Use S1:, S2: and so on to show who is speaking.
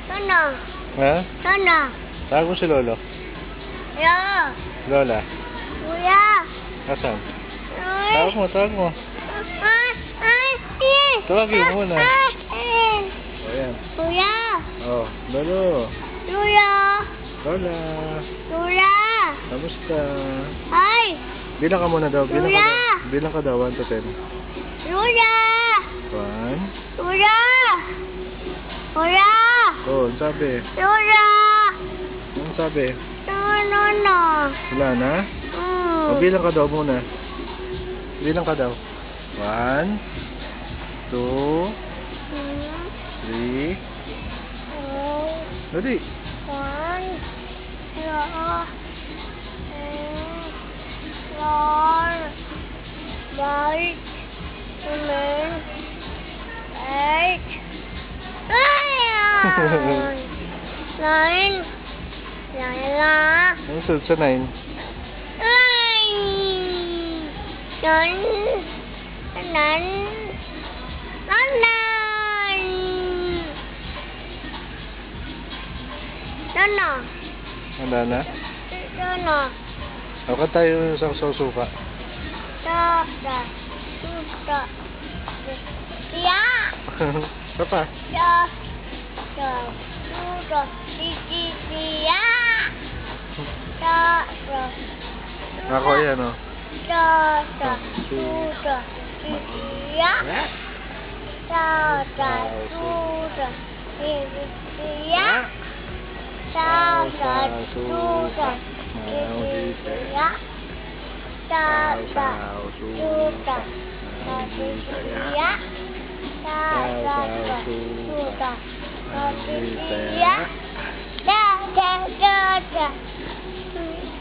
S1: Sana.
S2: Ha?
S1: Sana.
S2: Tawag mo si Lolo.
S1: Ya.
S2: Lola.
S1: Kuya.
S2: Asan?
S1: Ay.
S2: Tawag mo, tawag mo. Tawagin mo muna. Ayan.
S1: Kuya.
S2: Oh, Lolo.
S1: Kuya.
S2: Lola.
S1: Kuya.
S2: Kamusta?
S1: Ay.
S2: Bilang ka muna daw. Bilang ka
S1: Kuya.
S2: daw. Bilang ka daw. 1 to 10.
S1: Kuya.
S2: 1.
S1: Kuya. Kuya.
S2: Oh, ang sabi.
S1: Kuya.
S2: Ang sabi.
S1: No.
S2: Wala na? O, bilang ka daw muna. Bilang ka daw. 1, 2, 3. Dali.
S1: 1, 2, 9.
S2: Ano sunod sa 9? Wala na? Ako tayo sa suka. Papa. Ako yan o.
S1: Yeah.